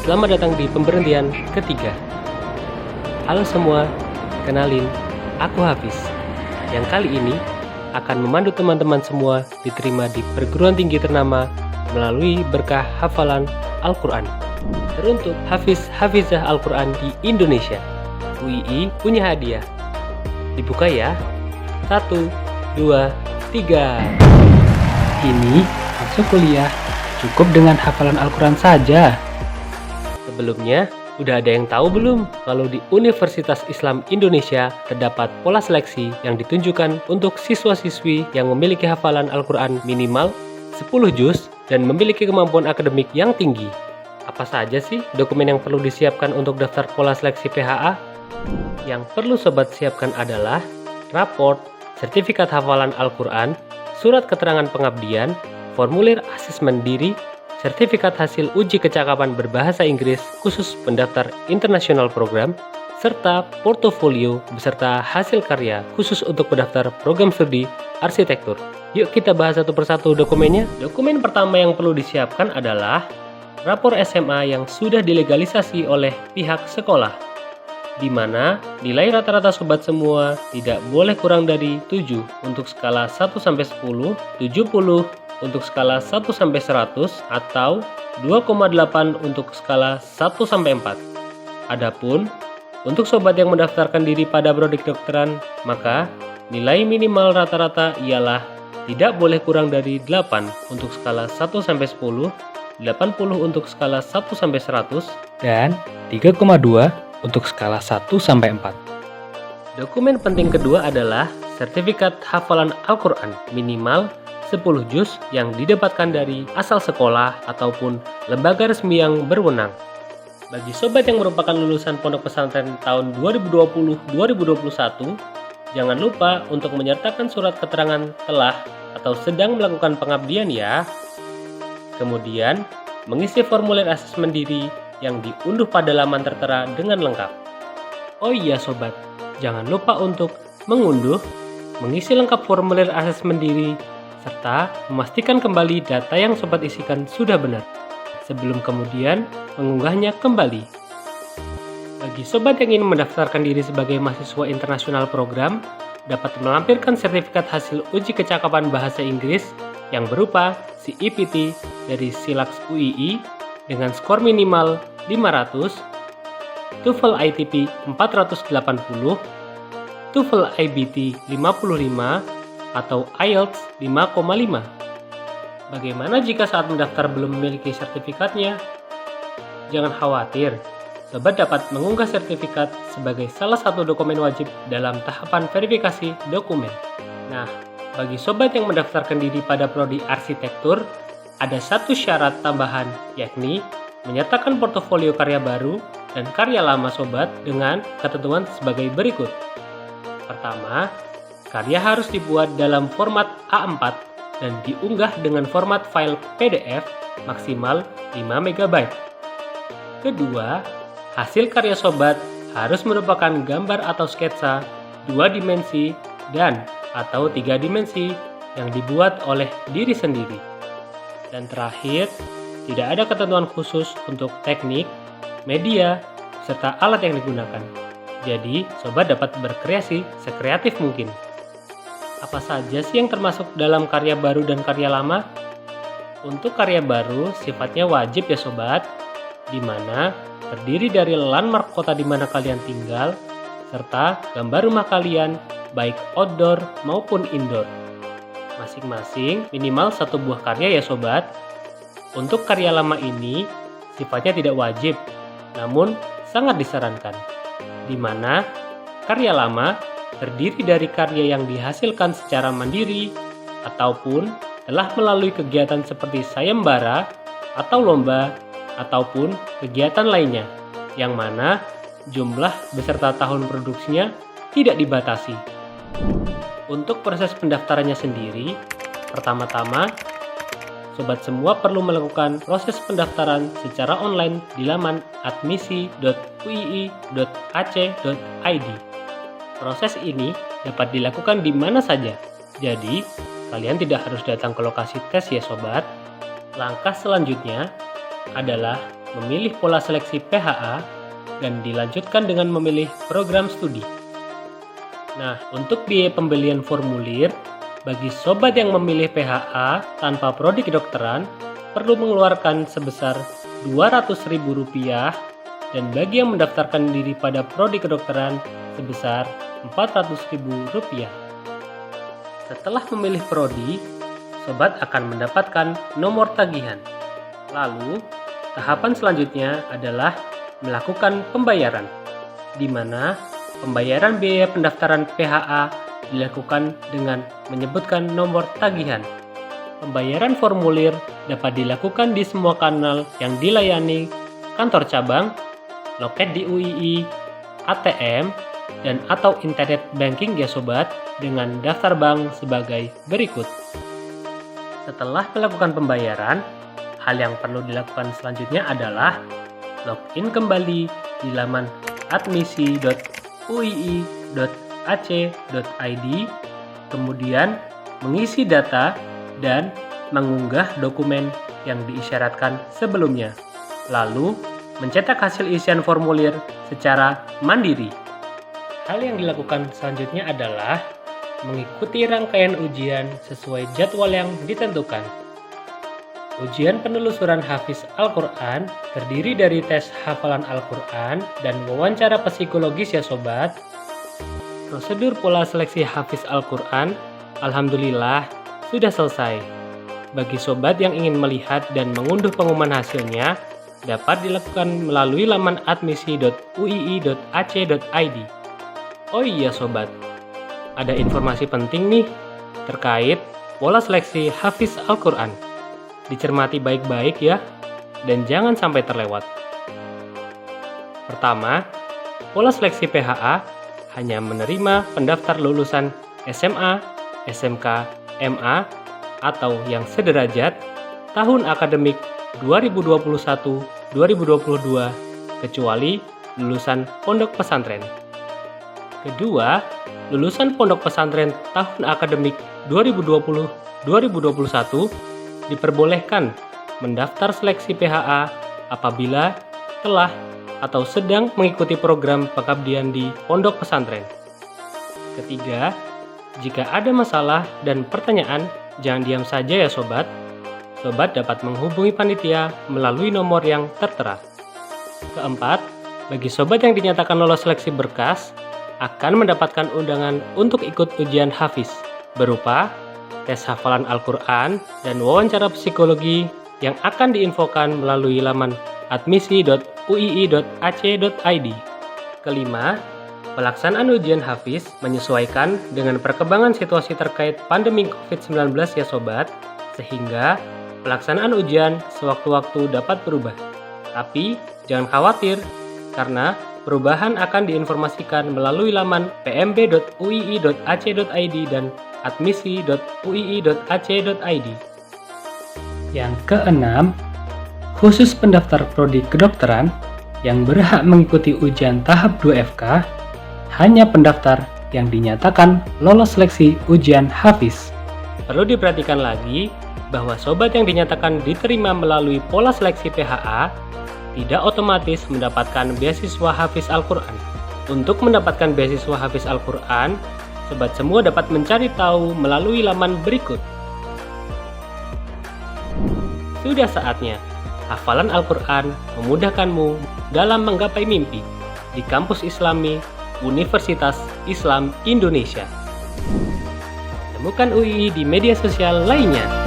Selamat datang di pemberhentian ketiga. Halo semua, kenalin, aku Hafiz. Yang kali ini akan memandu teman-teman semua diterima di perguruan tinggi ternama melalui berkah hafalan Al-Quran. Teruntuk Hafizah Al-Quran di Indonesia, UII punya hadiah. Dibuka ya. 1, 2, 3. Ini masuk kuliah cukup dengan hafalan Al-Quran saja. Sebelumnya, udah ada yang tahu belum kalau di Universitas Islam Indonesia terdapat pola seleksi yang ditunjukkan untuk siswa-siswi yang memiliki hafalan Al-Quran minimal 10 juz dan memiliki kemampuan akademik yang tinggi. Apa saja sih dokumen yang perlu disiapkan untuk daftar pola seleksi PHA? Yang perlu sobat siapkan adalah raport, sertifikat hafalan Al-Quran, surat keterangan pengabdian, formulir asesmen diri, sertifikat hasil uji kecakapan berbahasa Inggris khusus pendaftar international program, serta portofolio beserta hasil karya khusus untuk pendaftar program studi arsitektur. Yuk kita bahas satu persatu dokumennya. Dokumen pertama yang perlu disiapkan adalah rapor SMA yang sudah dilegalisasi oleh pihak sekolah, di mana nilai rata-rata sobat semua tidak boleh kurang dari 7 untuk skala 1-10, 70 untuk skala 1-100, atau 2,8 untuk skala 1-4. Adapun untuk sobat yang mendaftarkan diri pada prodi kedokteran, maka nilai minimal rata-rata ialah tidak boleh kurang dari 8 untuk skala 1-10, 80 untuk skala 1-100, dan 3,2 untuk skala 1-4. Dokumen penting kedua adalah sertifikat hafalan Al-Quran minimal 10 juz yang didapatkan dari asal sekolah ataupun lembaga resmi yang berwenang. Bagi sobat yang merupakan lulusan pondok pesantren tahun 2020-2021, jangan lupa untuk menyertakan surat keterangan telah atau sedang melakukan pengabdian ya. Kemudian, mengisi formulir asesmen diri yang diunduh pada laman tertera dengan lengkap. Oh iya sobat, jangan lupa untuk mengunduh, mengisi lengkap formulir asesmen diri, serta memastikan kembali data yang sobat isikan sudah benar, sebelum kemudian mengunggahnya kembali. Bagi sobat yang ingin mendaftarkan diri sebagai mahasiswa internasional program, dapat melampirkan sertifikat hasil uji kecakapan bahasa Inggris yang berupa CEPT dari SILAX UII dengan skor minimal 500, TOEFL ITP 480, TOEFL IBT 55, atau IELTS 5,5. Bagaimana jika saat mendaftar belum memiliki sertifikatnya? Jangan khawatir, sobat dapat mengunggah sertifikat sebagai salah satu dokumen wajib dalam tahapan verifikasi dokumen. Nah, bagi sobat yang mendaftarkan diri pada prodi arsitektur, ada satu syarat tambahan, yakni menyertakan portofolio karya baru dan karya lama sobat dengan ketentuan sebagai berikut. Pertama, karya harus dibuat dalam format A4 dan diunggah dengan format file PDF maksimal 5 MB. Kedua, hasil karya sobat harus merupakan gambar atau sketsa 2 dimensi dan atau 3 dimensi yang dibuat oleh diri sendiri. Dan terakhir, tidak ada ketentuan khusus untuk teknik, media, serta alat yang digunakan. Jadi, sobat dapat berkreasi sekreatif mungkin. Apa saja sih yang termasuk dalam karya baru dan karya lama? Untuk karya baru sifatnya wajib ya sobat, di mana terdiri dari landmark kota di mana kalian tinggal, serta gambar rumah kalian baik outdoor maupun indoor. Masing-masing minimal 1 buah karya ya sobat. Untuk karya lama ini sifatnya tidak wajib, namun sangat disarankan, di mana karya lama terdiri dari karya yang dihasilkan secara mandiri ataupun telah melalui kegiatan seperti sayembara atau lomba ataupun kegiatan lainnya, yang mana jumlah beserta tahun produksinya tidak dibatasi. Untuk proses pendaftarannya sendiri, pertama-tama sobat semua perlu melakukan proses pendaftaran secara online di laman admisi.uii.ac.id. Proses ini dapat dilakukan di mana saja, jadi kalian tidak harus datang ke lokasi tes ya sobat. Langkah selanjutnya adalah memilih pola seleksi PHA dan dilanjutkan dengan memilih program studi. Nah, untuk biaya pembelian formulir, bagi sobat yang memilih PHA tanpa prodi kedokteran, perlu mengeluarkan sebesar Rp200.000 dan bagi yang mendaftarkan diri pada prodi kedokteran sebesar Rp400.000. Setelah memilih prodi, sobat akan mendapatkan nomor tagihan. Lalu, tahapan selanjutnya adalah melakukan pembayaran, di mana pembayaran biaya pendaftaran PHA dilakukan dengan menyebutkan nomor tagihan. Pembayaran formulir dapat dilakukan di semua kanal yang dilayani kantor cabang, loket di UII, ATM, dan atau internet banking ya sobat, dengan daftar bank sebagai berikut. Setelah melakukan pembayaran, hal yang perlu dilakukan selanjutnya adalah login kembali di laman admisi.uii.ac.id, kemudian mengisi data dan mengunggah dokumen yang diisyaratkan sebelumnya, lalu mencetak hasil isian formulir secara mandiri. Hal yang dilakukan selanjutnya adalah mengikuti rangkaian ujian sesuai jadwal yang ditentukan. Ujian penelusuran Hafiz Al-Quran terdiri dari tes hafalan Al-Quran dan wawancara psikologis ya sobat. Prosedur pola seleksi Hafiz Al-Quran, alhamdulillah, sudah selesai. Bagi sobat yang ingin melihat dan mengunduh pengumuman hasilnya, dapat dilakukan melalui laman admisi.uii.ac.id. Oh iya sobat, ada informasi penting nih terkait pola seleksi Hafiz Al-Quran. Dicermati baik-baik ya, dan jangan sampai terlewat. Pertama, pola seleksi PHA hanya menerima pendaftar lulusan SMA, SMK, MA, atau yang sederajat tahun akademik 2021-2022, kecuali lulusan pondok pesantren. Kedua, lulusan pondok pesantren tahun akademik 2020-2021 diperbolehkan mendaftar seleksi PHA apabila telah atau sedang mengikuti program pengabdian di pondok pesantren. Ketiga, jika ada masalah dan pertanyaan, jangan diam saja ya sobat. Sobat dapat menghubungi panitia melalui nomor yang tertera. Keempat, bagi sobat yang dinyatakan lolos seleksi berkas, akan mendapatkan undangan untuk ikut ujian Hafiz berupa tes hafalan Al-Quran dan wawancara psikologi yang akan diinfokan melalui laman admisi.uii.ac.id. Kelima, pelaksanaan ujian Hafiz menyesuaikan dengan perkembangan situasi terkait pandemi COVID-19 ya sobat, sehingga pelaksanaan ujian sewaktu-waktu dapat berubah. Tapi jangan khawatir, karena perubahan akan diinformasikan melalui laman pmb.uii.ac.id dan admisi.uii.ac.id. Yang keenam, khusus pendaftar prodi kedokteran yang berhak mengikuti ujian tahap 2FK hanya pendaftar yang dinyatakan lolos seleksi ujian Hafiz. Perlu diperhatikan lagi bahwa sobat yang dinyatakan diterima melalui pola seleksi PHA tidak otomatis mendapatkan beasiswa Hafiz Al-Quran. Untuk mendapatkan beasiswa Hafiz Al-Quran, sobat semua dapat mencari tahu melalui laman berikut. Sudah saatnya hafalan Al-Quran memudahkanmu dalam menggapai mimpi di kampus Islami Universitas Islam Indonesia. Temukan UII di media sosial lainnya.